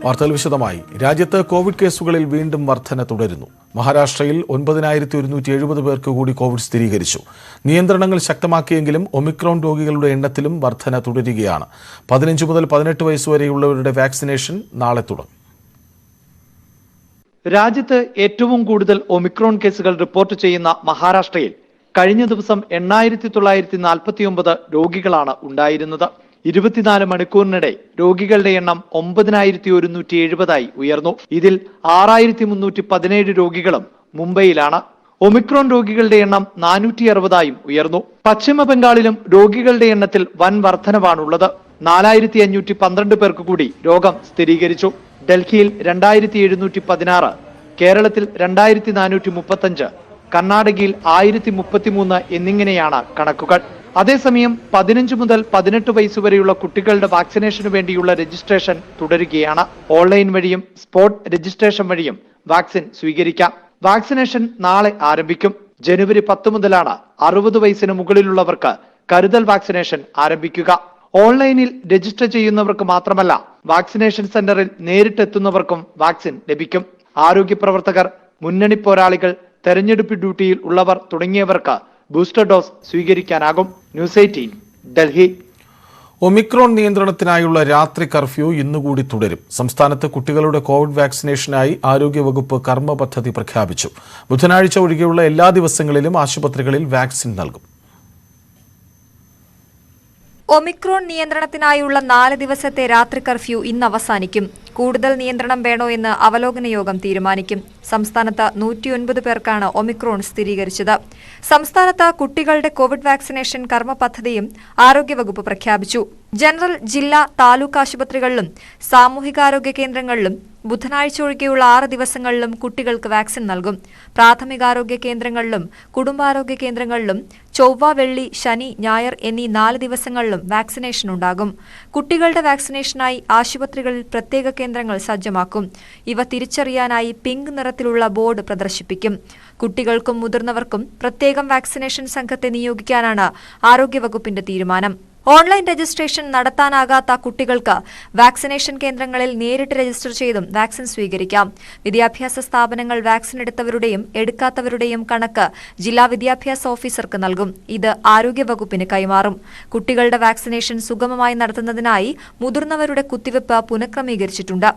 വാർത്തകൾ വിശദമായി. രാജ്യത്ത് കോവിഡ് കേസുകളിൽ വീണ്ടും വർധന തുടരുന്നു. മഹാരാഷ്ട്രയിൽ 9,170 പേർക്ക് കൂടി കോവിഡ് സ്ഥിരീകരിച്ചു. നിയന്ത്രണങ്ങൾ ശക്തമാക്കിയെങ്കിലും ഒമിക്രോൺ രോഗികളുടെ എണ്ണത്തിലും വർധന തുടരുകയാണ്. 15 മുതൽ 18 വയസ്സുവരെയുള്ളവരുടെ വാക്സിനേഷൻ നാളെ തുടങ്ങും. രാജ്യത്ത് ഏറ്റവും കൂടുതൽ ഒമിക്രോൺ കേസുകൾ റിപ്പോർട്ട് ചെയ്യുന്ന മഹാരാഷ്ട്രയിൽ കഴിഞ്ഞ ദിവസം 8,949 രോഗികളാണ് ഉണ്ടായിരുന്നത്. 24 മണിക്കൂറിനിടെ രോഗികളുടെ എണ്ണം 9,170 ഉയർന്നു. ഇതിൽ 6,317 രോഗികളും മുംബൈയിലാണ്. ഒമിക്രോൺ രോഗികളുടെ എണ്ണം 460 ഉയർന്നു. പശ്ചിമ ബംഗാളിലും രോഗികളുടെ എണ്ണത്തിൽ വൻ വർധനവാണുള്ളത്. 4,512 പേർക്ക് കൂടി രോഗം സ്ഥിരീകരിച്ചു. ഡൽഹിയിൽ 2,716, കേരളത്തിൽ 2,435, കർണാടകയിൽ 1,033 എന്നിങ്ങനെയാണ് കണക്കുകൾ. അതേസമയം 15 മുതൽ 18 വയസ്സുവരെയുള്ള കുട്ടികളുടെ വാക്സിനേഷനു വേണ്ടിയുള്ള രജിസ്ട്രേഷൻ തുടരുകയാണ്. ഓൺലൈൻ വഴിയും സ്പോട്ട് രജിസ്ട്രേഷൻ വഴിയും വാക്സിൻ സ്വീകരിക്കാം. വാക്സിനേഷൻ നാളെ ആരംഭിക്കും. ജനുവരി 10 മുതലാണ് 60 വയസ്സിന് മുകളിലുള്ളവർക്ക് കരുതൽ വാക്സിനേഷൻ ആരംഭിക്കുക. ഓൺലൈനിൽ രജിസ്റ്റർ ചെയ്യുന്നവർക്ക് മാത്രമല്ല, വാക്സിനേഷൻ സെന്ററിൽ നേരിട്ടെത്തുന്നവർക്കും വാക്സിൻ ലഭിക്കും. ആരോഗ്യ പ്രവർത്തകർ, മുന്നണി പോരാളികൾ, തെരഞ്ഞെടുപ്പ് ഡ്യൂട്ടിയിൽ ഉള്ളവർ തുടങ്ങിയവർക്ക് ബൂസ്റ്റർ ഡോസ് സ്വീകരിക്കാനാകും. ന്യൂസ് 18 ഡൽഹി. ഒമിക്രോൺ നിയന്ത്രണത്തിനായുള്ള രാത്രി കർഫ്യൂ ഇന്നുകൂടി തുടരും. സംസ്ഥാനത്ത് കുട്ടികളുടെ കോവിഡ് വാക്സിനേഷനായി ആരോഗ്യവകുപ്പ് കർമ്മ പദ്ധതി പ്രഖ്യാപിച്ചു. ബുധനാഴ്ച ഒഴികെയുള്ള എല്ലാ ദിവസങ്ങളിലും ആശുപത്രികളിൽ വാക്സിൻ നൽകും. ഒമിക്രോൺ നിയന്ത്രണത്തിനായുള്ള 4 ദിവസത്തെ രാത്രി കർഫ്യൂ ഇന്ന് അവസാനിക്കും. കൂടുതൽ നിയന്ത്രണം വേണോ എന്ന് അവലോകന യോഗം തീരുമാനിക്കും. സംസ്ഥാനത്ത് 109 പേർക്കാണ് ഒമിക്രോൺ സ്ഥിരീകരിച്ചത്. സംസ്ഥാനത്ത് കുട്ടികളുടെ കോവിഡ് വാക്സിനേഷൻ കർമ്മ പദ്ധതിയും ആരോഗ്യവകുപ്പ് പ്രഖ്യാപിച്ചു. ജനറൽ, ജില്ലാ, താലൂക്ക് ആശുപത്രികളിലും സാമൂഹികാരോഗ്യ കേന്ദ്രങ്ങളിലും ബുധനാഴ്ച ഒഴികെയുള്ള 6 ദിവസങ്ങളിലും കുട്ടികൾക്ക് വാക്സിൻ നൽകും. പ്രാഥമികാരോഗ്യ കേന്ദ്രങ്ങളിലും കുടുംബാരോഗ്യ കേന്ദ്രങ്ങളിലും ചൊവ്വ, വെള്ളി, ശനി, ഞായർ എന്നീ 4 ദിവസങ്ങളിലും വാക്സിനേഷൻ ഉണ്ടാകും. കുട്ടികളുടെ വാക്സിനേഷനായി ആശുപത്രികളിൽ പ്രത്യേക കേന്ദ്രങ്ങൾ സജ്ജമാക്കും. ഇവ തിരിച്ചറിയാനായി പിങ്ക് നിറത്തിലുള്ള ബോർഡ് പ്രദർശിപ്പിക്കും. കുട്ടികൾക്കും മുതിർന്നവർക്കും പ്രത്യേകം വാക്സിനേഷൻ സംഘത്തെ നിയോഗിക്കാനാണ് ആരോഗ്യവകുപ്പിന്റെ തീരുമാനം. ഓൺലൈൻ രജിസ്ട്രേഷൻ നടത്താനാകാത്ത കുട്ടികൾക്ക് വാക്സിനേഷൻ കേന്ദ്രങ്ങളിൽ നേരിട്ട് രജിസ്റ്റർ ചെയ്തും വാക്സിൻ സ്വീകരിക്കാം. വിദ്യാഭ്യാസ സ്ഥാപനങ്ങൾ വാക്സിൻ എടുത്തവരുടെയും എടുക്കാത്തവരുടെയും കണക്ക് ജില്ലാ വിദ്യാഭ്യാസ ഓഫീസർക്ക് നൽകും. ഇത് ആരോഗ്യവകുപ്പിന് കൈമാറും. കുട്ടികളുടെ വാക്സിനേഷൻ സുഗമമായി നടത്തുന്നതിനായി മുതിർന്നവരുടെ കുത്തിവയ്പ് പുനഃക്രമീകരിച്ചിട്ടുണ്ട്.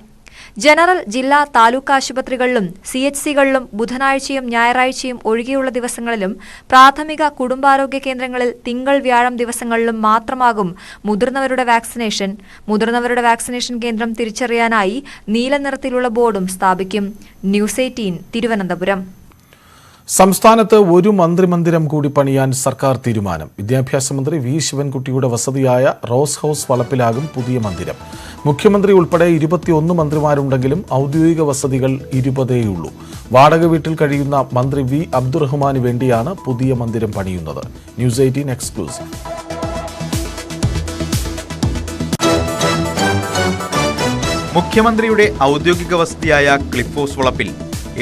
ജനറൽ, ജില്ലാ, താലൂക്ക് ആശുപത്രികളിലും CHCകളിലും ബുധനാഴ്ചയും ഞായറാഴ്ചയും ഒഴികെയുള്ള ദിവസങ്ങളിലും പ്രാഥമിക കുടുംബാരോഗ്യ കേന്ദ്രങ്ങളിൽ തിങ്കൾ, വ്യാഴം ദിവസങ്ങളിലും മാത്രമാകും മുതിർന്നവരുടെ വാക്സിനേഷൻ. മുതിർന്നവരുടെ വാക്സിനേഷൻ കേന്ദ്രം തിരിച്ചറിയാനായി നീല നിറത്തിലുള്ള ബോർഡും സ്ഥാപിക്കും. ന്യൂസ് 18 തിരുവനന്തപുരം. സംസ്ഥാനത്ത് ഒരു മന്ത്രിമന്ദിരം കൂടി പണിയാൻ സർക്കാർ തീരുമാനം. വിദ്യാഭ്യാസ മന്ത്രി വി ശിവൻകുട്ടിയുടെ വസതിയായ റോസ് ഹൌസ് വളപ്പിലാകും പുതിയ മന്ദിരം. മുഖ്യമന്ത്രി ഉൾപ്പെടെ 21 മന്ത്രിമാരുണ്ടെങ്കിലും ഔദ്യോഗിക വസതികൾ 20 വാടക വീട്ടിൽ കഴിയുന്ന മന്ത്രി വി അബ്ദുറഹ്മാന് വേണ്ടിയാണ് പുതിയ മന്ദിരം പണിയുന്നത്. News 18 exclusive. മുഖ്യമന്ത്രിയുടെ ഔദ്യോഗിക വസതിയായ ക്ലിഫ് ഹൌസ് വളപ്പിൽ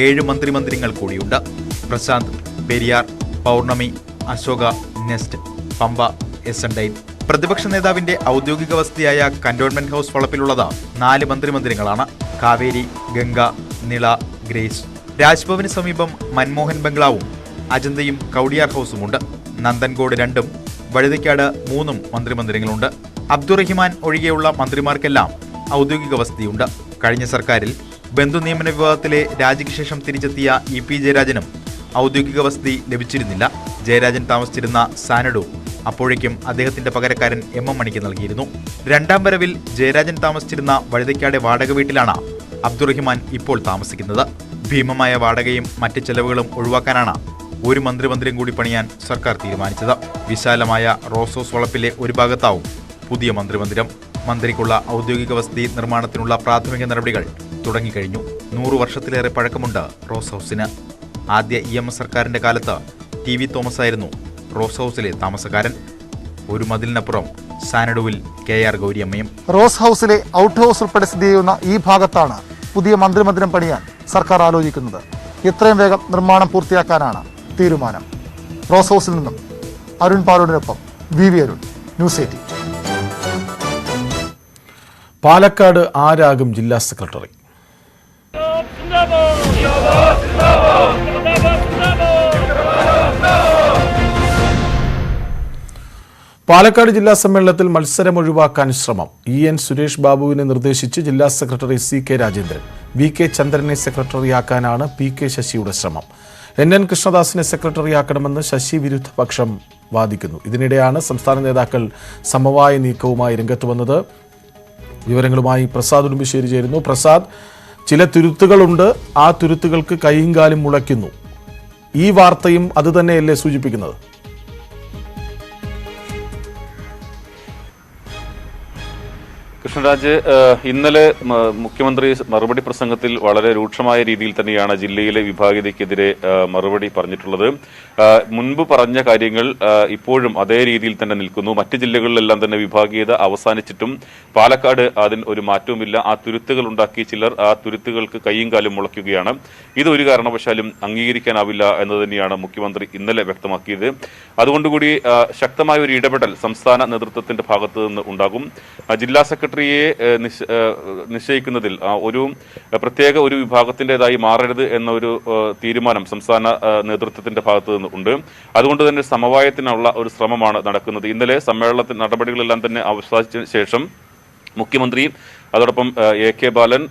7 മന്ത്രിമന്ദിരങ്ങൾ കൂടിയുണ്ട്. പ്രശാന്ത്, പെരിയാർ, പൗർണമി, അശോക, നെസ്റ്റ്, പമ്പ, എസ്&ഐ. പ്രതിപക്ഷ നേതാവിന്റെ ഔദ്യോഗിക വസതിയായ കന്റോൺമെന്റ് ഹൌസ് വളപ്പിലുള്ളത് 4 മന്ത്രിമന്ദിരങ്ങളാണ്. കാവേരി, ഗംഗ, നിള, ഗ്രേസ്. രാജ്ഭവന് സമീപം മൻമോഹൻ ബംഗ്ലാവും അജന്തയും കൗടിയാർ ഹൌസുമുണ്ട്. നന്ദൻകോട് 2ഉം വഴുതയ്ക്കാട് 3ഉം മന്ത്രിമന്ദിരങ്ങളുണ്ട്. അബ്ദുറഹിമാൻ ഒഴികെയുള്ള മന്ത്രിമാർക്കെല്ലാം ഔദ്യോഗിക വസതിയുണ്ട്. കഴിഞ്ഞ സർക്കാരിൽ ബന്ധുനിയമന വിഭാഗത്തിലെ രാജിക്ക് ശേഷം തിരിച്ചെത്തിയ EP ജയരാജനും ഔദ്യോഗിക വസതി ലഭിച്ചിരുന്നില്ല. ജയരാജൻ താമസിച്ചിരുന്ന സാനഡു അപ്പോഴേക്കും അദ്ദേഹത്തിന്റെ പകരക്കാരൻ MM മണിക്ക് നൽകിയിരുന്നു. 2ാം വരവിൽ ജയരാജൻ താമസിച്ചിരുന്ന വഴുതയ്ക്കാട് വാടക വീട്ടിലാണ് അബ്ദുറഹിമാൻ ഇപ്പോൾ താമസിക്കുന്നത്. ഭീമമായ വാടകയും മറ്റ് ചെലവുകളും ഒഴിവാക്കാനാണ് ഒരു മന്ത്രിമന്ദിരം കൂടി പണിയാൻ സർക്കാർ തീരുമാനിച്ചത്. വിശാലമായ റോസ് ഹൌസ് വളപ്പിലെ ഒരു ഭാഗത്താവും പുതിയ മന്ത്രിമന്ദിരം. മന്ത്രിക്കുള്ള ഔദ്യോഗിക വസതി നിർമ്മാണത്തിനുള്ള പ്രാഥമിക നടപടികൾ തുടങ്ങിക്കഴിഞ്ഞു. 100 വർഷത്തിലേറെ പഴക്കമുണ്ട് റോസ് ഹൌസിന്. ആദ്യ EMS സർക്കാരിന്റെ കാലത്ത് TV തോമസ് ആയിരുന്നു റോസ് ഹൌസിലെ താമസക്കാരൻ. ഒരു മതിലിനപ്പുറം സാനഡുവിൽ KR ഗൗരിയമ്മയും. റോസ് ഹൌസിലെ ഔട്ട് ഹൌസ് ഉൾപ്പെടെ സ്ഥിതി ചെയ്യുന്ന ഈ ഭാഗത്താണ് പുതിയ മന്ത്രിമന്ദിരം പണിയാൻ സർക്കാർ ആലോചിക്കുന്നത്. എത്രയും വേഗം നിർമ്മാണം പൂർത്തിയാക്കാനാണ് തീരുമാനം. റോസ് ഹൌസിൽ നിന്നും അരുൺ പാലോടിനൊപ്പം VV അരുൺ, ന്യൂസ് 18. പാലക്കാട് ആരാകും ജില്ലാ സെക്രട്ടറി? പാലക്കാട് ജില്ലാ സമ്മേളനത്തിൽ മത്സരം ഒഴിവാക്കാൻ ശ്രമം. EN സുരേഷ് ബാബുവിനെ നിർദ്ദേശിച്ച് ജില്ലാ സെക്രട്ടറി CK രാജേന്ദ്രൻ. VK ചന്ദ്രനെ സെക്രട്ടറിയാക്കാനാണ് PK ശശിയുടെ ശ്രമം. NN കൃഷ്ണദാസിനെ സെക്രട്ടറിയാക്കണമെന്ന് ശശി വിരുദ്ധ പക്ഷം വാദിക്കുന്നു. ഇതിനിടെയാണ് സംസ്ഥാന നേതാക്കൾ സമവായ നീക്കവുമായി രംഗത്ത് വന്നത്. വിവരങ്ങളുമായി പ്രസാദ് ഉടുമ്പിശ്ശേരി ചേരുന്നു. പ്രസാദ്, ചില തുരുത്തുകളുണ്ട്, ആ തുരുത്തുകൾക്ക് കൈയും കാലും മുളയ്ക്കുന്നു. ഈ വാർത്തയും അതുതന്നെയല്ലേ സൂചിപ്പിക്കുന്നത്? കൃഷ്ണരാജ്, ഇന്നലെ മുഖ്യമന്ത്രി മറുപടി പ്രസംഗത്തിൽ വളരെ രൂക്ഷമായ രീതിയിൽ തന്നെയാണ് ജില്ലയിലെ വിഭാഗീയതയ്ക്കെതിരെ മറുപടി പറഞ്ഞിട്ടുള്ളത്. മുൻപ് പറഞ്ഞ കാര്യങ്ങൾ ഇപ്പോഴും അതേ രീതിയിൽ തന്നെ നിൽക്കുന്നു. മറ്റ് ജില്ലകളിലെല്ലാം തന്നെ വിഭാഗീയത അവസാനിച്ചിട്ടും പാലക്കാട് അതിന് ഒരു മാറ്റവുമില്ല. ആ തുരുത്തുകൾ ഉണ്ടാക്കി ചിലർ ആ തുരുത്തുകൾക്ക് കൈയും കാലും മുളയ്ക്കുകയാണ്. ഇതൊരു കാരണവശാലും അംഗീകരിക്കാനാവില്ല എന്ന് തന്നെയാണ് മുഖ്യമന്ത്രി ഇന്നലെ വ്യക്തമാക്കിയത്. അതുകൊണ്ടുകൂടി ശക്തമായ ഒരു ഇടപെടൽ സംസ്ഥാന നേതൃത്വത്തിന്റെ ഭാഗത്തു നിന്ന് ഉണ്ടാകും. ജില്ലാ സെക്രട്ടറിയെ നിശ്ചയിക്കുന്നതിൽ പ്രത്യേക ഒരു വിഭാഗത്തിൻ്റെതായി മാറരുത് എന്നൊരു തീരുമാനം സംസ്ഥാന നേതൃത്വത്തിന്റെ ഭാഗത്തു നിന്ന് ഉണ്ട്. അതുകൊണ്ട് തന്നെ സമവായത്തിനുള്ള ഒരു ശ്രമമാണ് നടക്കുന്നത്. ഇന്നലെ സമ്മേളനത്തിൽ നടപടികളെല്ലാം തന്നെ അവസാനിച്ച ശേഷം മുഖ്യമന്ത്രി, അതോടൊപ്പം AK ബാലൻ,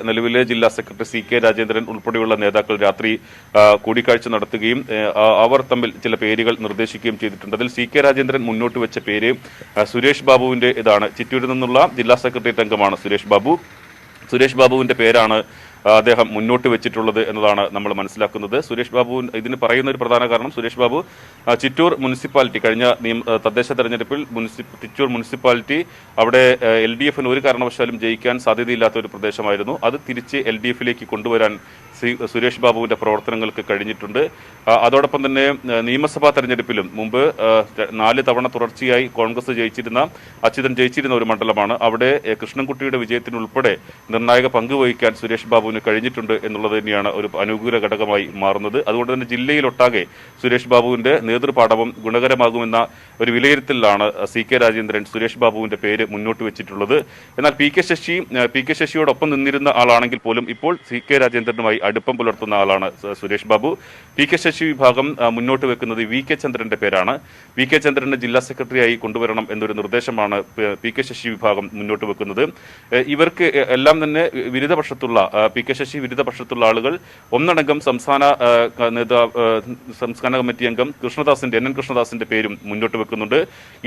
നിലവിലെ ജില്ലാ സെക്രട്ടറി CK രാജേന്ദ്രൻ ഉൾപ്പെടെയുള്ള നേതാക്കൾ രാത്രി കൂടിക്കാഴ്ച നടത്തുകയും അവർ തമ്മിൽ ചില പേരുകൾ നിർദ്ദേശിക്കുകയും ചെയ്തിട്ടുണ്ട്. അതിൽ CK രാജേന്ദ്രൻ മുന്നോട്ട് വെച്ച പേര് സുരേഷ് ബാബുവിന്റെ ഇതാണ്. ചിറ്റൂരിൽ നിന്നുള്ള ജില്ലാ സെക്രട്ടേറിയറ്റ് അംഗമാണ് സുരേഷ് ബാബു. സുരേഷ് ബാബുവിന്റെ പേരാണ് അദ്ദേഹം മുന്നോട്ട് വെച്ചിട്ടുള്ളത് എന്നതാണ് നമ്മൾ മനസ്സിലാക്കുന്നത്. സുരേഷ് ബാബു ഇതിന് പറയുന്ന ഒരു പ്രധാന കാരണം, സുരേഷ് ബാബു ചിറ്റൂർ മുനിസിപ്പാലിറ്റി കഴിഞ്ഞ തദ്ദേശ തെരഞ്ഞെടുപ്പിൽ ചിറ്റൂർ മുനിസിപ്പാലിറ്റി അവിടെ LDF-ന് ഒരു കാരണവശാലും ജയിക്കാൻ സാധ്യതയില്ലാത്ത ഒരു പ്രദേശമായിരുന്നു. അത് തിരിച്ച് LDF-ലേക്ക് കൊണ്ടുവരാൻ സുരേഷ് ബാബുവിന്റെ പ്രവർത്തനങ്ങൾക്ക് കഴിഞ്ഞിട്ടുണ്ട്. അതോടൊപ്പം തന്നെ നിയമസഭാ തെരഞ്ഞെടുപ്പിലും മുമ്പ് 4 തവണ തുടർച്ചയായി കോൺഗ്രസ് അച്യുതൻ ജയിച്ചിരുന്ന ഒരു മണ്ഡലമാണ്. അവിടെ കൃഷ്ണൻകുട്ടിയുടെ വിജയത്തിനുൾപ്പെടെ നിർണായക പങ്കുവഹിക്കാൻ സുരേഷ് ബാബുവിന് കഴിഞ്ഞിട്ടുണ്ട് എന്നുള്ളത് തന്നെയാണ് ഒരു അനുകൂല ഘടകമായി മാറുന്നത്. അതുകൊണ്ട് തന്നെ ജില്ലയിലൊട്ടാകെ സുരേഷ് ബാബുവിന്റെ നേതൃപാടവം ഗുണകരമാകുമെന്ന ഒരു വിലയിരുത്തലിലാണ് CK രാജേന്ദ്രൻ സുരേഷ് ബാബുവിന്റെ പേര് മുന്നോട്ട് വെച്ചിട്ടുള്ളത്. എന്നാൽ PK ശശിയോടൊപ്പം നിന്നിരുന്ന ആളാണെങ്കിൽ പോലും ഇപ്പോൾ CK രാജേന്ദ്രനുമായി അടുപ്പം പുലർത്തുന്ന ആളാണ് സുരേഷ് ബാബു. PK ശശി വിഭാഗം മുന്നോട്ട് വെക്കുന്നത് VK ചന്ദ്രന്റെ പേരാണ്. VK ചന്ദ്രനെ ജില്ലാ സെക്രട്ടറിയായി കൊണ്ടുവരണം എന്നൊരു നിർദ്ദേശമാണ് PK ശശി വിഭാഗം മുന്നോട്ട് വെക്കുന്നത്. ഇവർക്ക് എല്ലാം തന്നെ PK ശശി വിരുദ്ധപക്ഷത്തുള്ള ആളുകൾ ഒന്നടങ്കം സംസ്ഥാന കമ്മിറ്റി അംഗം NN കൃഷ്ണദാസിന്റെ പേരും മുന്നോട്ട് വെക്കുന്നുണ്ട്.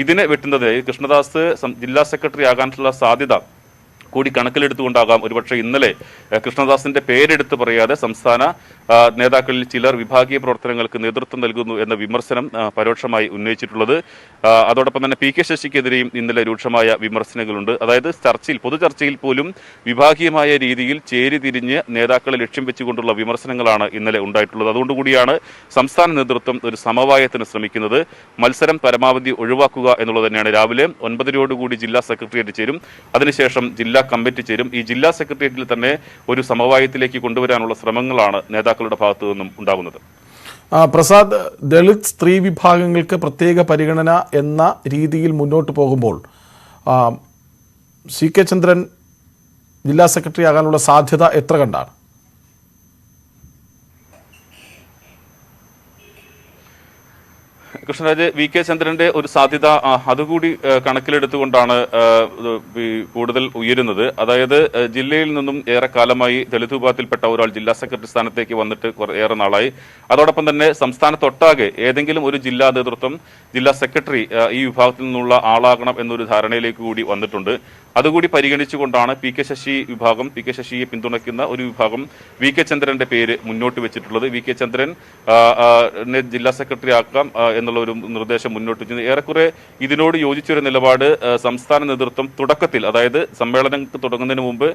ഇതിനെ വെട്ടുന്നത് കൃഷ്ണദാസ് ജില്ലാ സെക്രട്ടറി ആകാനുള്ള സാധ്യത കൂടി കണക്കിലെടുത്തുകൊണ്ടാകാം ഒരുപക്ഷെ ഇന്നലെ കൃഷ്ണദാസിന്റെ പേരെടുത്ത് പറയാതെ സംസ്ഥാന നേതാക്കളിൽ ചിലർ വിഭാഗീയ പ്രവർത്തനങ്ങൾക്ക് നേതൃത്വം നൽകുന്നു എന്ന വിമർശനം പരോക്ഷമായി ഉന്നയിച്ചിട്ടുള്ളത്. അതോടൊപ്പം തന്നെ PK ശശിക്കെതിരെയും ഇന്നലെ രൂക്ഷമായ വിമർശനങ്ങളുണ്ട്. അതായത് പൊതു ചർച്ചയിൽ പോലും വിഭാഗീയമായ രീതിയിൽ ചേരിതിരിഞ്ഞ് നേതാക്കളെ ലക്ഷ്യം വെച്ചുകൊണ്ടുള്ള വിമർശനങ്ങളാണ് ഇന്നലെ ഉണ്ടായിട്ടുള്ളത്. അതുകൊണ്ടുകൂടിയാണ് സംസ്ഥാന നേതൃത്വം ഒരു സമവായത്തിന് ശ്രമിക്കുന്നത്. മത്സരം പരമാവധി ഒഴിവാക്കുക എന്നുള്ളത് തന്നെയാണ്. രാവിലെ 9:00 ജില്ലാ സെക്രട്ടേറിയറ്റ് ചേരും. അതിനുശേഷം ജില്ലാ കമ്മിറ്റി ചേരും. ഈ ജില്ലാ സെക്രട്ടേറിയറ്റിൽ തന്നെ ഒരു സമവായത്തിലേക്ക് കൊണ്ടുവരാനുള്ള ശ്രമങ്ങളാണ് നേതാക്കളുടെ ഭാഗത്തു നിന്നും ഉണ്ടാകുന്നത്. പ്രസാദ്, ദളിത് സ്ത്രീ വിഭാഗങ്ങൾക്ക് പ്രത്യേക പരിഗണന എന്ന രീതിയിൽ മുന്നോട്ട് പോകുമ്പോൾ CK ചന്ദ്രൻ ജില്ലാ സെക്രട്ടറി ആകാനുള്ള സാധ്യത എത്ര കണ്ടാണ്? കൃഷ്ണരാജ്, VK ചന്ദ്രന്റെ ഒരു സാധ്യത അതുകൂടി കണക്കിലെടുത്തുകൊണ്ടാണ് കൂടുതൽ ഉയരുന്നത്. അതായത് ജില്ലയിൽ നിന്നും ഏറെക്കാലമായി ദളിത് വിഭാഗത്തിൽപ്പെട്ട ഒരാൾ ജില്ലാ സെക്രട്ടറി സ്ഥാനത്തേക്ക് വന്നിട്ട് ഏറെ നാളായി. അതോടൊപ്പം തന്നെ സംസ്ഥാനത്തൊട്ടാകെ ഏതെങ്കിലും ഒരു ജില്ലാ നേതൃത്വം ജില്ലാ സെക്രട്ടറി ഈ വിഭാഗത്തിൽ നിന്നുള്ള ആളാകണം എന്നൊരു ധാരണയിലേക്ക് കൂടി വന്നിട്ടുണ്ട്. അതുകൂടി പരിഗണിച്ചുകൊണ്ടാണ് PK ശശിയെ പിന്തുണയ്ക്കുന്ന ഒരു വിഭാഗം VK ചന്ദ്രന്റെ പേര് മുന്നോട്ട് വെച്ചിട്ടുള്ളത്. VK ചന്ദ്രൻ ജില്ലാ സെക്രട്ടറി ആക്കാം എന്നുള്ള ഒരു നിർദ്ദേശം മുന്നോട്ട് വെച്ചത് ഏറെക്കുറെ ഇതിനോട് യോജിച്ചൊരു നിലപാട് സംസ്ഥാന നേതൃത്വം തുടക്കത്തിൽ, അതായത് സമ്മേളനം തുടങ്ങുന്നതിന് മുമ്പ്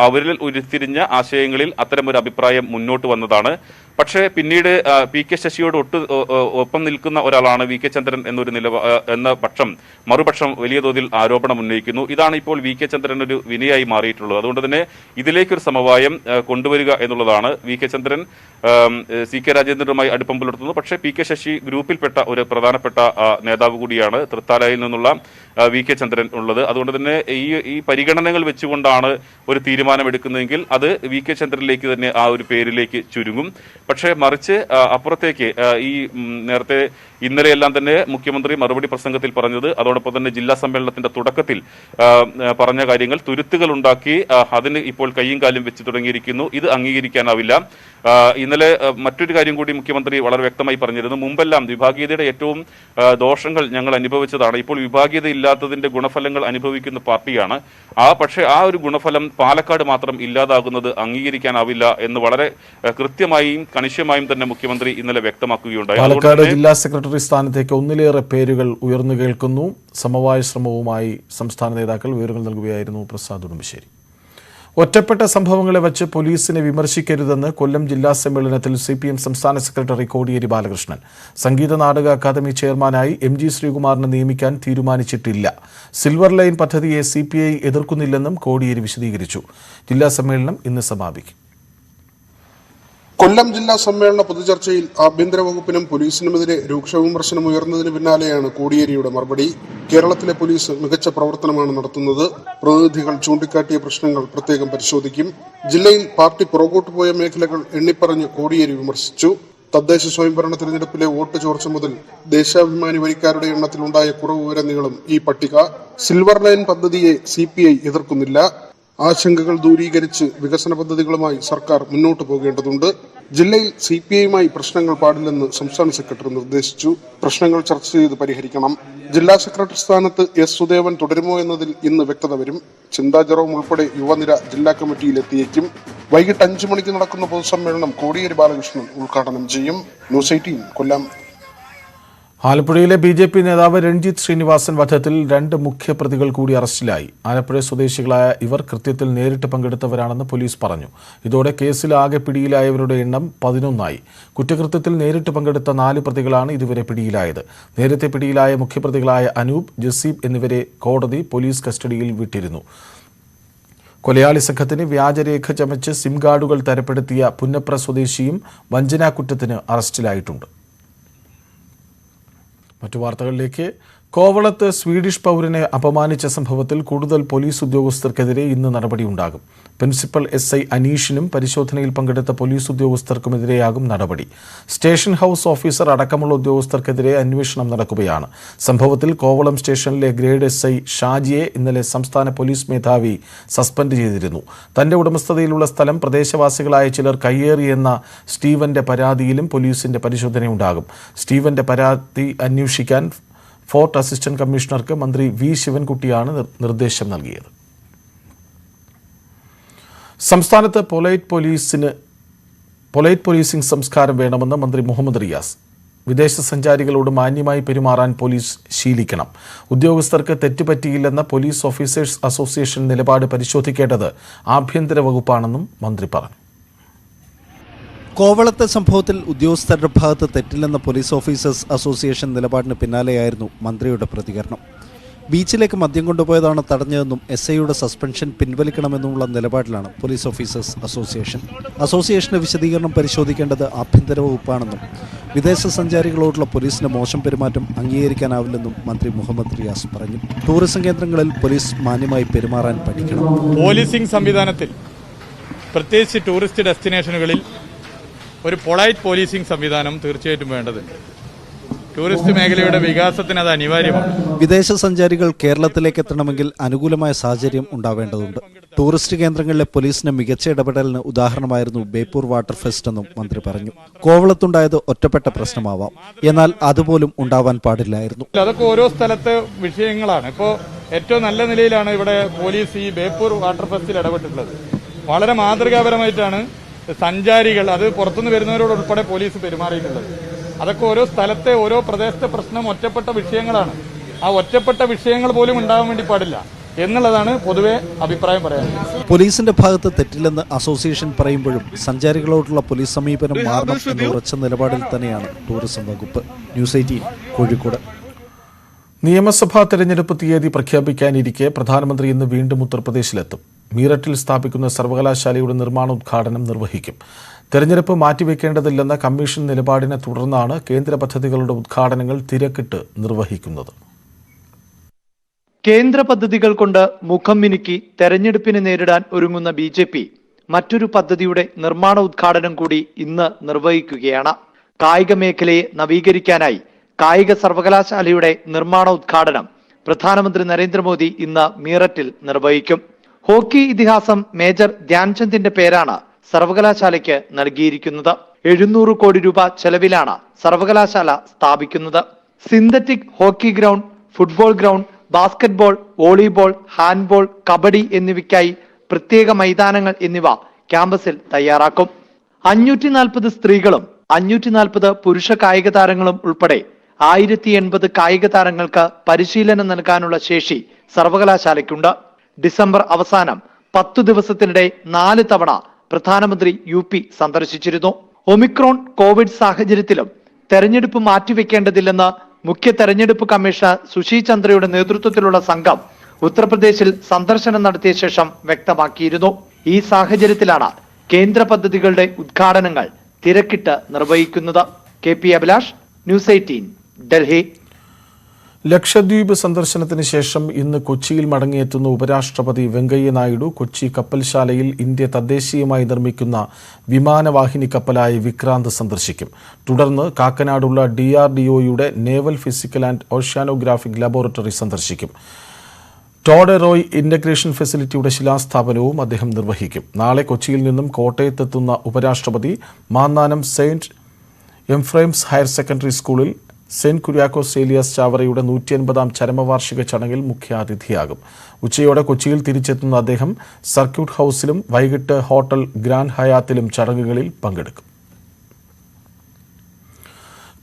അവരിൽ ഉരുത്തിരിഞ്ഞ ആശയങ്ങളിൽ അത്തരമൊരു അഭിപ്രായം മുന്നോട്ട് വന്നതാണ്. പക്ഷേ പിന്നീട് PK ശശിയോട് ഒപ്പം നിൽക്കുന്ന ഒരാളാണ് VK ചന്ദ്രൻ എന്ന മറുപക്ഷം വലിയ തോതിൽ ആരോപണം ഉന്നയിക്കുന്നു. ഇതാണ് ഇപ്പോൾ VK ചന്ദ്രൻ ഒരു വിനയായി മാറിയിട്ടുള്ളത്. അതുകൊണ്ട് തന്നെ ഇതിലേക്കൊരു സമവായം കൊണ്ടുവരിക എന്നുള്ളതാണ്. VK ചന്ദ്രൻ CK രാജേന്ദ്രനുമായി അടുപ്പം പുലർത്തുന്നു. പക്ഷേ PK ശശി ഗ്രൂപ്പിൽപ്പെട്ട ഒരു പ്രധാനപ്പെട്ട നേതാവ് കൂടിയാണ്. തൃത്താലയിൽ നിന്നുള്ള VK ചന്ദ്രൻ ഉള്ളത്. അതുകൊണ്ട് തന്നെ ഈ പരിഗണനകൾ വെച്ചുകൊണ്ടാണ് ഒരു തീരുമാനം എടുക്കുന്നതെങ്കിൽ അത് VK ചന്ദ്രനിലേക്ക് തന്നെ ആ ഒരു പേരിലേക്ക് ചുരുങ്ങും. പക്ഷേ മറിച്ച് അപ്പുറത്തേക്ക് നേരത്തെ ഇന്നലെയെല്ലാം തന്നെ മുഖ്യമന്ത്രി മറുപടി പ്രസംഗത്തിൽ പറഞ്ഞത്, അതോടൊപ്പം തന്നെ ജില്ലാ സമ്മേളനത്തിന്റെ തുടക്കത്തിൽ പറഞ്ഞ കാര്യങ്ങൾ തുരുത്തുകൾ ഉണ്ടാക്കി അതിന് ഇപ്പോൾ കയ്യും കാലും വെച്ച് തുടങ്ങിയിരിക്കുന്നു. ഇത് അംഗീകരിക്കാനാവില്ല. ഇന്നലെ മറ്റൊരു കാര്യം കൂടി മുഖ്യമന്ത്രി വളരെ വ്യക്തമായി പറഞ്ഞിരുന്നു. മുമ്പെല്ലാം വിഭാഗീയതയുടെ ഏറ്റവും ദോഷങ്ങൾ ഞങ്ങൾ അനുഭവിച്ചതാണ്. ഇപ്പോൾ വിഭാഗീയത ഇല്ലാത്തതിന്റെ ഗുണഫലങ്ങൾ അനുഭവിക്കുന്ന പാർട്ടിയാണ്. പക്ഷേ ആ ഒരു ഗുണഫലം പാലക്കാട് മാത്രം ഇല്ലാതാകുന്നത് അംഗീകരിക്കാനാവില്ല എന്ന് വളരെ കൃത്യമായും കണിശമായും തന്നെ മുഖ്യമന്ത്രി ഇന്നലെ വ്യക്തമാക്കുകയുണ്ടായി. പാലക്കാട് ജില്ലാ സെക്രട്ടറി സ്ഥാനത്തേക്ക് ഒന്നിലേറെ പേരുകൾ ഉയർന്നു കേൾക്കുന്നു. സമവായ ശ്രമവുമായി സംസ്ഥാന നേതാക്കൾ വിവരങ്ങൾ നൽകുകയായിരുന്നു പ്രസാദ് ഉടുമ്പശ്ശേരി. ഒറ്റപ്പെട്ട സംഭവങ്ങളെ വച്ച് പോലീസിനെ വിമർശിക്കരുതെന്ന് കൊല്ലം ജില്ലാ സമ്മേളനത്തിൽ CPM സംസ്ഥാന സെക്രട്ടറി കോടിയേരി ബാലകൃഷ്ണൻ. സംഗീത നാടക അക്കാദമി ചെയർമാനായി MG ശ്രീകുമാറിനെ നിയമിക്കാൻ തീരുമാനിച്ചിട്ടില്ല. സിൽവർ ലൈൻ പദ്ധതിയെ CPI എതിർക്കുന്നില്ലെന്നും കോടിയേരി വിശദീകരിച്ചു. ജില്ലാ സമ്മേളനം ഇന്ന് സമാപിക്കും. കൊല്ലം ജില്ലാ സമ്മേളന പൊതുചർച്ചയിൽ ആഭ്യന്തര വകുപ്പിനും പോലീസിനുമെതിരെ രൂക്ഷ വിമർശനം ഉയർന്നതിന് പിന്നാലെയാണ് കോടിയേരിയുടെ മറുപടി. കേരളത്തിലെ പോലീസ് മികച്ച പ്രവർത്തനമാണ് നടത്തുന്നത്. പ്രതിനിധികൾ ചൂണ്ടിക്കാട്ടിയ പ്രശ്നങ്ങൾ പ്രത്യേകം പരിശോധിക്കും. ജില്ലയിൽ പാർട്ടി പുറകോട്ട് പോയ മേഖലകൾ എണ്ണിപ്പറഞ്ഞ് കോടിയേരി വിമർശിച്ചു. തദ്ദേശ സ്വയംഭരണ തെരഞ്ഞെടുപ്പിലെ വോട്ട് ചോർച്ച മുതൽ ദേശാഭിമാനി വരിക്കാരുടെ എണ്ണത്തിലുണ്ടായ കുറവ് വരെ നീളും ഈ പട്ടിക. സിൽവർ ലൈൻ പദ്ധതിയെ CPI എതിർക്കുന്നില്ല. ആശങ്കകൾ ദൂരീകരിച്ച് വികസന പദ്ധതികളുമായി സർക്കാർ മുന്നോട്ട് പോകേണ്ടതുണ്ട്. ജില്ലയിൽ CPIയുമായി പ്രശ്നങ്ങൾ പാടില്ലെന്ന് സംസ്ഥാന സെക്രട്ടറി നിർദ്ദേശിച്ചു. പ്രശ്നങ്ങൾ ചർച്ച ചെയ്ത് പരിഹരിക്കണം. ജില്ലാ സെക്രട്ടറി സ്ഥാനത്ത് S സുദേവൻ തുടരുമോ എന്നതിൽ ഇന്ന് വ്യക്തത വരും. ചിന്താ ജെറോം ഉൾപ്പെടെ യുവനിര ജില്ലാ കമ്മിറ്റിയിൽ എത്തിയേക്കും. വൈകിട്ട് 5 മണിക്ക് നടക്കുന്ന പൊതുസമ്മേളനം കോടിയേരി ബാലകൃഷ്ണൻ ഉദ്ഘാടനം ചെയ്യും. ന്യൂസ് 18 കൊല്ലം. ആലപ്പുഴയിലെ BJP നേതാവ് രൺജിത്ത് ശ്രീനിവാസൻ വധത്തിൽ 2 മുഖ്യപ്രതികൾ കൂടി അറസ്റ്റിലായി. ആലപ്പുഴ സ്വദേശികളായ ഇവർ കൃത്യത്തിൽ നേരിട്ട് പങ്കെടുത്തവരാണെന്ന് പോലീസ് പറഞ്ഞു. ഇതോടെ കേസിൽ ആകെ പിടിയിലായവരുടെ എണ്ണം 11ആയി. കുറ്റകൃത്യത്തിൽ നേരിട്ട് പങ്കെടുത്ത 4 പ്രതികളാണ് ഇതുവരെ പിടിയിലായത്. നേരത്തെ പിടിയിലായ മുഖ്യപ്രതികളായ അനൂപ്, ജസീബ് എന്നിവരെ കോടതി പോലീസ് കസ്റ്റഡിയിൽ വിട്ടിരുന്നു. കൊലയാളി സംഘത്തിന് വ്യാജരേഖ ചമച്ച് സിം കാർഡുകൾ തരപ്പെടുത്തിയ പുന്നപ്ര സ്വദേശിയും വഞ്ചനാക്കുറ്റത്തിന് അറസ്റ്റിലായിട്ടുണ്ട്. മറ്റു വാർത്തകളിലേക്ക്. കോവളത്ത് സ്വീഡിഷ് പൗരനെ അപമാനിച്ച സംഭവത്തിൽ കൂടുതൽ പോലീസ് ഉദ്യോഗസ്ഥർക്കെതിരെ ഇന്ന് നടപടിയുണ്ടാകും. പ്രിൻസിപ്പൽ SI അനീഷിനും പരിശോധനയിൽ പങ്കെടുത്ത പോലീസ് ഉദ്യോഗസ്ഥർക്കുമെതിരെയാകും നടപടി. സ്റ്റേഷൻ ഹൌസ് ഓഫീസർ അടക്കമുള്ള ഉദ്യോഗസ്ഥർക്കെതിരെ അന്വേഷണം നടക്കുകയാണ്. സംഭവത്തിൽ കോവളം സ്റ്റേഷനിലെ ഗ്രേഡ് SI ഷാജിയെ ഇന്നലെ സംസ്ഥാന പോലീസ് മേധാവി സസ്പെൻഡ് ചെയ്തിരുന്നു. തന്റെ ഉടമസ്ഥതയിലുള്ള സ്ഥലം പ്രദേശവാസികളായ ചിലർ കയ്യേറിയെന്ന സ്റ്റീവന്റെ പരാതിയിലും പോലീസിന്റെ പരിശോധനയുണ്ടാകും. സ്റ്റീവന്റെ പരാതി അന്വേഷിക്കാൻ ഫോർട്ട് അസിസ്റ്റന്റ് കമ്മീഷണർക്ക് മന്ത്രി V ശിവൻകുട്ടിയാണ് നിർദ്ദേശം നൽകിയത്. സംസ്ഥാനത്ത് പൊലൈറ്റ് പോലീസിംഗ് സംസ്കാരം വേണമെന്ന് മന്ത്രി മുഹമ്മദ് റിയാസ്. വിദേശ സഞ്ചാരികളോട് മാന്യമായി പെരുമാറാൻ പോലീസ് ശീലിക്കണം. ഉദ്യോഗസ്ഥർക്ക് തെറ്റുപറ്റിയില്ലെന്ന പോലീസ് ഓഫീസേഴ്സ് അസോസിയേഷൻ നിലപാട് പരിശോധിക്കേണ്ടത് ആഭ്യന്തര വകുപ്പാണെന്നും മന്ത്രി പറഞ്ഞു. കോവളത്തെ സംഭവത്തിൽ ഉദ്യോഗസ്ഥരുടെ ഭാഗത്ത് തെറ്റില്ലെന്ന പോലീസ് ഓഫീസേഴ്സ് അസോസിയേഷൻ നിലപാടിന് പിന്നാലെയായിരുന്നു മന്ത്രിയുടെ പ്രതികരണം. ബീച്ചിലേക്ക് മദ്യം കൊണ്ടുപോയതാണ് തടഞ്ഞതെന്നും SIയുടെ സസ്പെൻഷൻ പിൻവലിക്കണമെന്നുമുള്ള നിലപാടിലാണ് പോലീസ് ഓഫീസേഴ്സ് അസോസിയേഷൻ. അസോസിയേഷന്റെ വിശദീകരണം പരിശോധിക്കേണ്ടത് ആഭ്യന്തര വകുപ്പാണെന്നും വിദേശ സഞ്ചാരികളോടുള്ള പോലീസിന്റെ മോശം പെരുമാറ്റം അംഗീകരിക്കാനാവില്ലെന്നും മന്ത്രി മുഹമ്മദ് റിയാസ് പറഞ്ഞു. ടൂറിസം കേന്ദ്രങ്ങളിൽ പോലീസ് മാന്യമായി പെരുമാറാൻ പഠിക്കണം. പോലീസിംഗ് സംവിധാനത്തിൽ പ്രത്യേകിച്ച് ടൂറിസ്റ്റ് ഡെസ്റ്റിനേഷനുകളിൽ ഒരു പൊളൈറ്റ് പോലീസിംഗ് സംവിധാനം തീർച്ചയായിട്ടും വേണ്ടതുണ്ട്. ടൂറിസ്റ്റ് മേഖലയുടെ വികാസത്തിന് അത് അനിവാര്യമാണ്. വിദേശ സഞ്ചാരികൾ കേരളത്തിലേക്ക് എത്തണമെങ്കിൽ അനുകൂലമായ സാഹചര്യം ഉണ്ടാവേണ്ടതുണ്ട്. ടൂറിസ്റ്റ് കേന്ദ്രങ്ങളിലെ പോലീസിന്റെ മികച്ച ഇടപെടലിന് ഉദാഹരണമായിരുന്നു ബേപ്പൂർ വാട്ടർ ഫെസ്റ്റ് എന്നും മന്ത്രി പറഞ്ഞു. കോവളത്തുണ്ടായത് ഒറ്റപ്പെട്ട പ്രശ്നമാവാം, എന്നാൽ അതുപോലും ഉണ്ടാവാൻ പാടില്ലായിരുന്നു. അതൊക്കെ ഓരോ സ്ഥലത്തെ വിഷയങ്ങളാണ്. ഇപ്പോൾ ഏറ്റവും നല്ല നിലയിലാണ് ഇവിടെ പോലീസ് ഈ ബേപ്പൂർ വാട്ടർ ഫെസ്റ്റിൽ ഇടപെട്ടിട്ടുള്ളത്. വളരെ മാതൃകാപരമായിട്ടാണ് സഞ്ചാരികൾ, അത് പുറത്തുനിന്ന് വരുന്നവരോട് ഉൾപ്പെടെ പോലീസ് പെരുമാറിയിട്ടുള്ളത്. അതൊക്കെ ഓരോ സ്ഥലത്തെ ഓരോ പ്രദേശത്തെ പ്രശ്നം ഒറ്റപ്പെട്ട വിഷയങ്ങളാണ്. ആ ഒറ്റപ്പെട്ട വിഷയങ്ങൾ പോലും ഉണ്ടാവാൻ വേണ്ടി പാടില്ല എന്നുള്ളതാണ് പൊതുവെ അഭിപ്രായം പറയാനുള്ളത്. പോലീസിന്റെ ഭാഗത്ത് തെറ്റില്ലെന്ന് അസോസിയേഷൻ പറയുമ്പോഴും സഞ്ചാരികളോടുള്ള പോലീസ് സമീപനം മാറണം എന്ന ഉറച്ച നിലപാടിൽ തന്നെയാണ് ടൂറിസം വകുപ്പ്. ന്യൂസ് 18 കോഴിക്കോട്. നിയമസഭാ തെരഞ്ഞെടുപ്പ് തീയതി പ്രഖ്യാപിക്കാനിരിക്കെ പ്രധാനമന്ത്രി ഇന്ന് വീണ്ടും ഉത്തർപ്രദേശിലെത്തും. മീററ്റിൽ സ്ഥാപിക്കുന്ന സർവകലാശാലയുടെ നിർമ്മാണോദ്ഘാടനം നിർവഹിക്കും. തെരഞ്ഞെടുപ്പ് മാറ്റിവെക്കേണ്ടതില്ലെന്ന കമ്മീഷൻ നിലപാടിനെ തുടർന്നാണ് കേന്ദ്ര പദ്ധതികളുടെ ഉദ്ഘാടനങ്ങൾ തിരക്കിട്ട് നിർവഹിക്കുന്നത്. കേന്ദ്ര പദ്ധതികൾ കൊണ്ട് മുഖം മിനുക്കി തെരഞ്ഞെടുപ്പിനെ നേരിടാൻ ഒരുങ്ങുന്ന BJP മറ്റൊരു പദ്ധതിയുടെ നിർമ്മാണ ഉദ്ഘാടനം കൂടി ഇന്ന് നിർവഹിക്കുകയാണ്. കായിക മേഖലയെ നവീകരിക്കാനായി കായിക സർവകലാശാലയുടെ നിർമ്മാണ ഉദ്ഘാടനം പ്രധാനമന്ത്രി നരേന്ദ്രമോദി ഇന്ന് മീററ്റിൽ നിർവഹിക്കും. ഹോക്കി ഇതിഹാസം മേജർ ധ്യാൻചന്ദിന്റെ പേരാണ് സർവകലാശാലയ്ക്ക് നൽകിയിരിക്കുന്നത്. 700 കോടി രൂപ ചെലവിലാണ് സർവകലാശാല സ്ഥാപിക്കുന്നത്. Synthetic hockey ground, football ground, basketball, volleyball, handball, kabaddi എന്നിവയ്ക്കായി പ്രത്യേക മൈതാനങ്ങൾ എന്നിവ ക്യാമ്പസിൽ തയ്യാറാക്കും. 540 സ്ത്രീകളും 540 പുരുഷ കായിക താരങ്ങളും ഉൾപ്പെടെ 1080 കായിക താരങ്ങൾക്ക് പരിശീലനം നൽകാനുള്ള ശേഷി സർവകലാശാലയ്ക്കുണ്ട്. ഡിസംബർ അവസാനം 10 ദിവസത്തിനിടെ 4 തവണ പ്രധാനമന്ത്രി UP സന്ദർശിച്ചിരുന്നു. ഒമിക്രോൺ കോവിഡ് സാഹചര്യത്തിലും തെരഞ്ഞെടുപ്പ് മാറ്റിവെക്കേണ്ടതില്ലെന്ന് മുഖ്യ തെരഞ്ഞെടുപ്പ് കമ്മീഷണർ സുശീൽ ചന്ദ്രയുടെ നേതൃത്വത്തിലുള്ള സംഘം ഉത്തർപ്രദേശിൽ സന്ദർശനം നടത്തിയ ശേഷം വ്യക്തമാക്കിയിരുന്നു. ഈ സാഹചര്യത്തിലാണ് കേന്ദ്ര പദ്ധതികളുടെ ഉദ്ഘാടനങ്ങൾ തിരക്കിട്ട് നിർവഹിക്കുന്നത്. KP Abhilash, news 18, Delhi. ലക്ഷദ്വീപ് സന്ദർശനത്തിന് ശേഷം ഇന്ന് കൊച്ചിയിൽ മടങ്ങിയെത്തുന്ന ഉപരാഷ്ട്രപതി വെങ്കയ്യ നായിഡു കൊച്ചി കപ്പൽശാലയിൽ ഇന്ത്യ തദ്ദേശീയമായി നിർമ്മിക്കുന്ന വിമാനവാഹിനി കപ്പലായ വിക്രാന്ത് സന്ദർശിക്കും. തുടർന്ന് കാക്കനാടുള്ള DRDOയുടെ naval physical and oceanographic laboratory സന്ദർശിക്കും. ടോഡെറോയ് ഇന്റഗ്രേഷൻ ഫെസിലിറ്റിയുടെ ശിലാസ്ഥാപനവും അദ്ദേഹം നിർവഹിക്കും. നാളെ കൊച്ചിയിൽ നിന്നും കോട്ടയത്തെത്തുന്ന ഉപരാഷ്ട്രപതി മാന്നാനം സെയിന്റ് എംഫ്രൈംസ് ഹയർ സെക്കൻഡറി സ്കൂളിൽ സെന്റ് കുര്യാക്കോസ് ഏലിയാസ് ചാവറയുടെ 150ാം ചരമവാർഷിക ചടങ്ങിൽ മുഖ്യാതിഥിയാകും. ഉച്ചയോടെ കൊച്ചിയിൽ തിരിച്ചെത്തുന്ന അദ്ദേഹം സർക്യൂട്ട് ഹൌസിലും വൈകിട്ട് ഹോട്ടൽ ഗ്രാൻഡ് ഹയാത്തിലും ചടങ്ങുകളിൽ പങ്കെടുക്കും.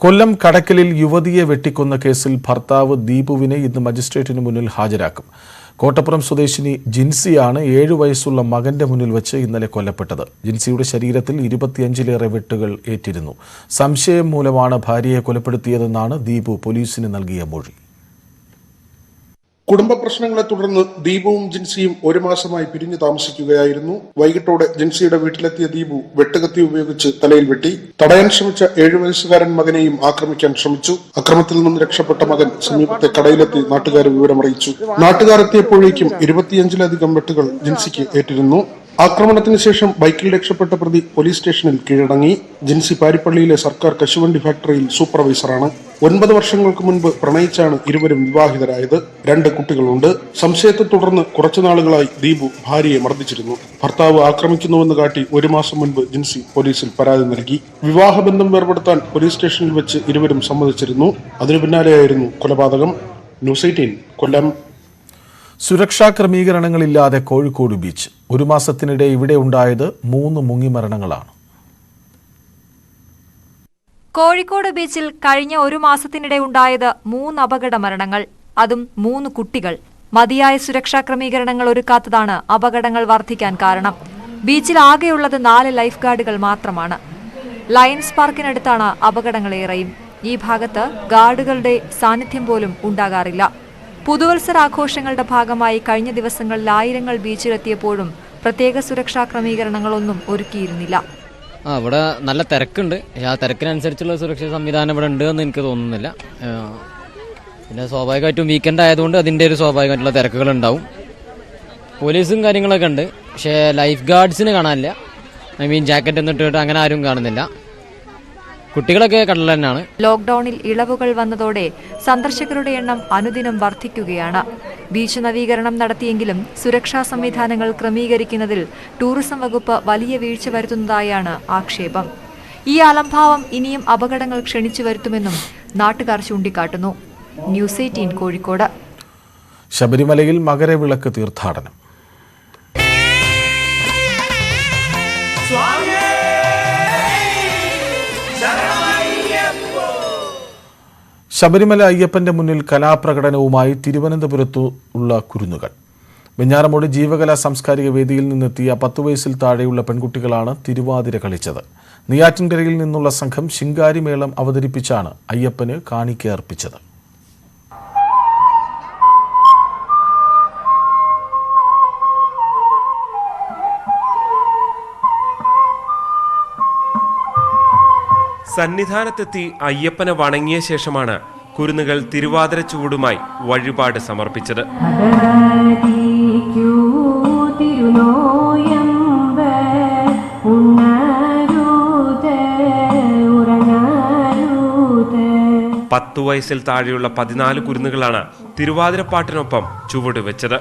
കൊല്ലം കടക്കലിൽ യുവതിയെ വെട്ടിക്കൊന്ന കേസിൽ ഭർത്താവ് ദീപുവിനെ ഇന്ന് മജിസ്ട്രേറ്റിന് മുന്നിൽ ഹാജരാക്കും. കോട്ടപ്പുറം സ്വദേശിനി ജിൻസിയാണ് 7 വയസ്സുള്ള മകന്റെ മുന്നിൽ വെച്ച് ഇന്നലെ കൊല്ലപ്പെട്ടത്. ജിൻസിയുടെ ശരീരത്തിൽ 25ലേറെ വെട്ടുകൾ ഏറ്റിരുന്നു. സംശയം മൂലമാണ് ഭാര്യയെ കൊലപ്പെടുത്തിയതെന്നാണ് ദീപു പോലീസിന് നൽകിയ മൊഴി. കുടുംബ പ്രശ്നങ്ങളെ തുടർന്ന് ദീപുവും ജിൻസിയും 1 മാസമായി പിരിഞ്ഞു താമസിക്കുകയായിരുന്നു. വൈകിട്ടോടെ ജിൻസിയുടെ വീട്ടിലെത്തിയ ദീപു വെട്ടുകത്തി ഉപയോഗിച്ച് തലയിൽ വെട്ടി. തടയാൻ ശ്രമിച്ച 7 വയസ്സുകാരൻ മകനെയും ആക്രമിക്കാൻ ശ്രമിച്ചു. അക്രമത്തിൽ നിന്ന് രക്ഷപ്പെട്ട മകൻ സമീപത്തെ കടയിലെത്തി നാട്ടുകാരെ വിവരമറിയിച്ചു. നാട്ടുകാരെത്തിയപ്പോഴേക്കും 25ലധികം വെട്ടുകൾ ജിൻസിക്ക് ഏറ്റിരുന്നു. ആക്രമണത്തിന് ശേഷം ബൈക്കിൽ രക്ഷപ്പെട്ട പ്രതി പോലീസ് സ്റ്റേഷനിൽ കീഴടങ്ങി. ജിൻസി പാരിപ്പള്ളിയിലെ സർക്കാർ കശുവണ്ടി ഫാക്ടറിയിൽ സൂപ്പർവൈസറാണ്. 9 വർഷങ്ങൾക്ക് മുൻപ് പ്രണയിച്ചാണ് ഇരുവരും വിവാഹിതരായത്. 2 കുട്ടികളുണ്ട്. സംശയത്തെ തുടർന്ന് കുറച്ചുനാളുകളായി ദീപു ഭാര്യയെ മർദ്ദിച്ചിരുന്നു. ഭർത്താവ് ആക്രമിക്കുന്നുവെന്ന് കാട്ടി 1 മാസം മുൻപ് ജിൻസി പോലീസിൽ പരാതി നൽകി. വിവാഹബന്ധം വേർപെടുത്താൻ പോലീസ് സ്റ്റേഷനിൽ വെച്ച് ഇരുവരും സമ്മതിച്ചിരുന്നു. അതിനു പിന്നാലെയായിരുന്നു കൊലപാതകം. ന്യൂസ് 18 കൊല്ലം. സുരക്ഷാ ക്രമീകരണങ്ങളില്ലാതെ കോഴിക്കോട് ബീച്ച്. 1 മാസത്തിനിടെ ഇവിടെ ഉണ്ടായത് 3 മുങ്ങിമരണങ്ങളാണ്. കോഴിക്കോട് ബീച്ചിൽ കഴിഞ്ഞ 1 മാസത്തിനിടെ ഉണ്ടായത് 3 അപകട മരണങ്ങൾ, അതും 3 കുട്ടികൾ. മതിയായ സുരക്ഷാ ക്രമീകരണങ്ങൾ ഒരുക്കാത്തതാണ് അപകടങ്ങൾ വർദ്ധിക്കാൻ കാരണം. ബീച്ചിൽ ആകെയുള്ളത് 4 ലൈഫ് ഗാർഡുകൾ മാത്രമാണ്. ലയൺസ് പാർക്കിനടുത്താണ് അപകടങ്ങളേറെയും. ഈ ഭാഗത്ത് ഗാർഡുകളുടെ സാന്നിധ്യം പോലും ഉണ്ടാകാറില്ല. പുതുവത്സരാഘോഷങ്ങളുടെ ഭാഗമായി കഴിഞ്ഞ ദിവസങ്ങളിൽ ആയിരങ്ങൾ ബീച്ചിലെത്തിയപ്പോഴും പ്രത്യേക സുരക്ഷാ ക്രമീകരണങ്ങളൊന്നും ഒരുക്കിയിരുന്നില്ല. ഇവിടെ നല്ല തിരക്കുണ്ട്. ആ തിരക്കിനനുസരിച്ചുള്ള സുരക്ഷാ സംവിധാനം ഇവിടെ ഉണ്ട് എന്ന് എനിക്ക് തോന്നുന്നില്ല. പിന്നെ സ്വാഭാവികമായിട്ടും വീക്കെൻഡ് ആയതുകൊണ്ട് അതിൻ്റെ ഒരു സ്വാഭാവികമായിട്ടുള്ള തിരക്കുകൾ ഉണ്ടാവും. പോലീസും കാര്യങ്ങളൊക്കെ ഉണ്ട്, പക്ഷേ ലൈഫ് ഗാർഡ്സിന് കാണാനില്ല. ജാക്കറ്റ് ഒന്നും ഇട്ടിട്ട് അങ്ങനെ ആരും കാണുന്നില്ല. കുട്ടികളൊക്കെ കടലിൽ തന്നെയാണ്. ലോക്ഡൌണിൽ ഇളവുകൾ വന്നതോടെ സന്ദർശകരുടെ എണ്ണം അനുദിനം വർദ്ധിക്കുകയാണ്. ബീച്ച് നവീകരണം നടത്തിയെങ്കിലും സുരക്ഷാ സംവിധാനങ്ങൾ ക്രമീകരിക്കുന്നതിൽ ടൂറിസം വകുപ്പ് വലിയ വീഴ്ച വരുത്തുന്നതായാണ് ആക്ഷേപം. ഈ അലംഭാവം ഇനിയും അപകടങ്ങൾ ക്ഷണിച്ചു വരുത്തുമെന്നും നാട്ടുകാർ ചൂണ്ടിക്കാട്ടുന്നു. ന്യൂസ് 18 കോഴിക്കോട്. ശബരിമലയിൽ മകരവിളക്ക് തീർത്ഥാടനം. ശബരിമല അയ്യപ്പന്റെ മുന്നിൽ കലാപ്രകടനവുമായി തിരുവനന്തപുരത്തു ഉള്ള കുരുന്നുകൾ. വെഞ്ഞാറമൂട് ജീവകലാ സാംസ്കാരിക വേദിയിൽ നിന്നെത്തിയ 10 വയസ്സിൽ താഴെയുള്ള പെൺകുട്ടികളാണ് തിരുവാതിര കളിച്ചത്. നെയ്യാറ്റിൻകരയിൽ നിന്നുള്ള സംഘം ശിങ്കാരിമേളം അവതരിപ്പിച്ചാണ് അയ്യപ്പന് കാണിക്ക അർപ്പിച്ചത്. സന്നിധാനത്തെത്തി അയ്യപ്പനെ വണങ്ങിയ ശേഷമാണ് കുരുന്നുകൾ തിരുവാതിര ചൂടുമായി വഴിപാട് സമർപ്പിച്ചത്. പത്തു വയസ്സിൽ താഴെയുള്ള 14 കുരുന്നുകളാണ് തിരുവാതിരപ്പാട്ടിനൊപ്പം ചുവട് വെച്ചത്.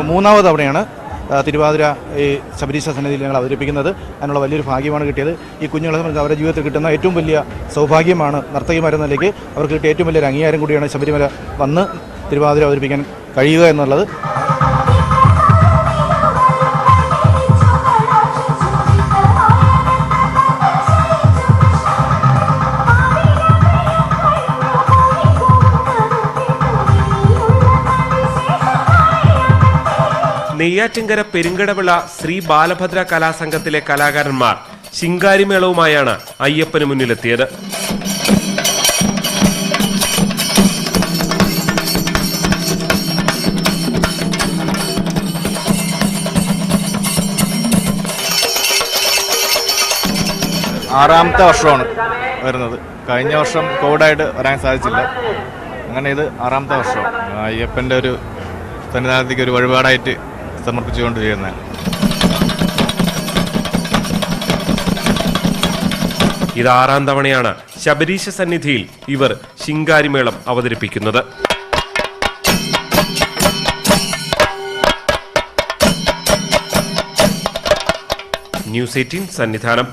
മൂന്നാമത് തവണയാണ് തിരുവാതിര ഈ ശബരീശ സന്നിധിയിൽ ഞങ്ങൾ അവതരിപ്പിക്കുന്നത്. അതിനുള്ള വലിയൊരു ഭാഗ്യമാണ് കിട്ടിയത്. ഈ കുഞ്ഞുങ്ങളെ സംബന്ധിച്ച് അവരുടെ ജീവിതത്തിൽ കിട്ടുന്ന ഏറ്റവും വലിയ സൗഭാഗ്യമാണ്. നർത്തകിമാരെന്ന നിലയ്ക്ക് അവർക്ക് കിട്ടിയ ഏറ്റവും വലിയൊരു അംഗീകാരം കൂടിയാണ് ശബരിമല വന്ന് തിരുവാതിര അവതരിപ്പിക്കാൻ കഴിയുക എന്നുള്ളത്. നെയ്യാറ്റിൻകര പെരുങ്കടവിള ശ്രീ ബാലഭദ്ര കലാസംഘത്തിലെ കലാകാരന്മാർ ശിങ്കാരിമേളവുമായാണ് അയ്യപ്പന് മുന്നിലെത്തിയത്. ആറാമത്തെ വർഷമാണ് വരുന്നത്. കഴിഞ്ഞ വർഷം കോവിഡായിട്ട് വരാൻ സാധിച്ചില്ല. അങ്ങനെ ഇത് ആറാമത്തെ വർഷമാണ്. അയ്യപ്പൻ്റെ ഒരു സന്നിധാനത്തേക്ക് ഒരു വഴിപാടായിട്ട് സമർപ്പിച്ചുകൊണ്ടിരിക്കുന്നത്. ഇത് 6ാം തവണയാണ് ശബരീശ സന്നിധിയിൽ ഇവർ ശിങ്കാരിമേളം അവതരിപ്പിക്കുന്നത്. ന്യൂസ് 18 സന്നിധാനം.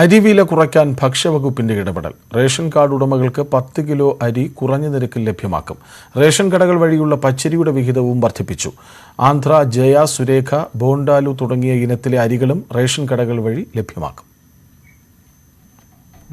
അരിവില കുറയ്ക്കാൻ ഭക്ഷ്യവകുപ്പിന്റെ ഇടപെടൽ. റേഷൻ കാർഡ് ഉടമകൾക്ക് 10 കിലോ അരി കുറഞ്ഞ നിരക്കിൽ ലഭ്യമാക്കും. റേഷൻ കടകൾ വഴിയുള്ള പച്ചരിയുടെ വിഹിതവും വർദ്ധിപ്പിച്ചു. ആന്ധ്ര, ജയ, സുരേഖ, ബോണ്ടാലു തുടങ്ങിയ ഇനത്തിലെ അരികളും റേഷൻ കടകൾ വഴി ലഭ്യമാക്കും.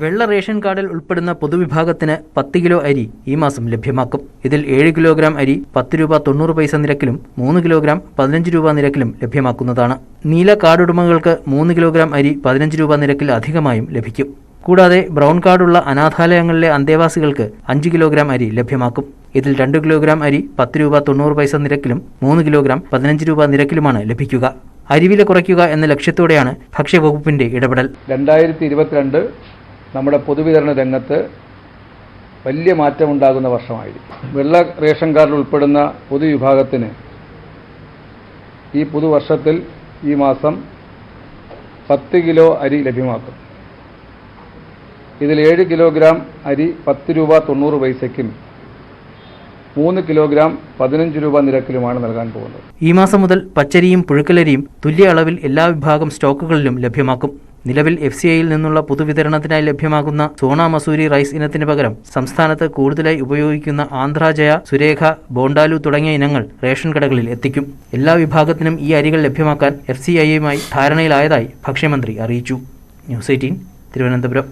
വെള്ള റേഷൻ കാർഡിൽ ഉൾപ്പെടുന്ന പൊതുവിഭാഗത്തിന് 10 കിലോ അരി ഈ മാസം ലഭ്യമാക്കും. ഇതിൽ 7 കിലോഗ്രാം അരി 10 രൂപ 90 പൈസ നിരക്കിലും 3 കിലോഗ്രാം 15 രൂപ നിരക്കിലും ലഭ്യമാക്കുന്നതാണ്. നീല കാർഡ് ഉടമകൾക്ക് 3 കിലോഗ്രാം അരി 15 രൂപ നിരക്കിൽ അധികമായും ലഭിക്കും. കൂടാതെ ബ്രൗൺ കാർഡുള്ള അനാഥാലയങ്ങളിലെ അന്തേവാസികൾക്ക് 5 കിലോഗ്രാം അരി ലഭ്യമാക്കും. ഇതിൽ 2 കിലോഗ്രാം അരി 10 രൂപ 90 പൈസ നിരക്കിലും 3 കിലോഗ്രാം 15 രൂപ നിരക്കിലുമാണ് ലഭിക്കുക. അരിവില കുറയ്ക്കുക എന്ന ലക്ഷ്യത്തോടെയാണ് ഭക്ഷ്യവകുപ്പിന്റെ ഇടപെടൽ. 2022 നമ്മുടെ പൊതുവിതരണ രംഗത്ത് വലിയ മാറ്റമുണ്ടാകുന്ന വർഷമായിരിക്കും. വെള്ള റേഷൻ കാർഡിൽ ഉൾപ്പെടുന്ന പൊതുവിഭാഗത്തിന് ഈ പുതുവർഷത്തിൽ ഈ മാസം 10 കിലോ അരി ലഭ്യമാക്കും. ഇതിൽ 7 കിലോഗ്രാം അരി 10 രൂപ 90 പൈസയ്ക്കും 3 കിലോഗ്രാം 15 രൂപ നിരക്കിലുമാണ് നൽകാൻ പോകുന്നത്. ഈ മാസം മുതൽ പച്ചരിയും പുഴുക്കലരിയും തുല്യ അളവിൽ എല്ലാ വിഭാഗം സ്റ്റോക്കുകളിലും ലഭ്യമാക്കും. നിലവിൽ FCIയിൽ നിന്നുള്ള പൊതുവിതരണത്തിനായി ലഭ്യമാകുന്ന സോണ മസൂരി റൈസ് ഇനത്തിന് പകരം സംസ്ഥാനത്ത് കൂടുതലായി ഉപയോഗിക്കുന്ന ആന്ധ്ര, ജയ, സുരേഖ, ബോണ്ടാലു തുടങ്ങിയ ഇനങ്ങൾ റേഷൻ കടകളിൽ എത്തിക്കും. എല്ലാ വിഭാഗത്തിനും ഈ അരികൾ ലഭ്യമാക്കാൻ FCIയുമായി ധാരണയിലായതായി ഭക്ഷ്യമന്ത്രി അറിയിച്ചു. ന്യൂസ് 18 തിരുവനന്തപുരം.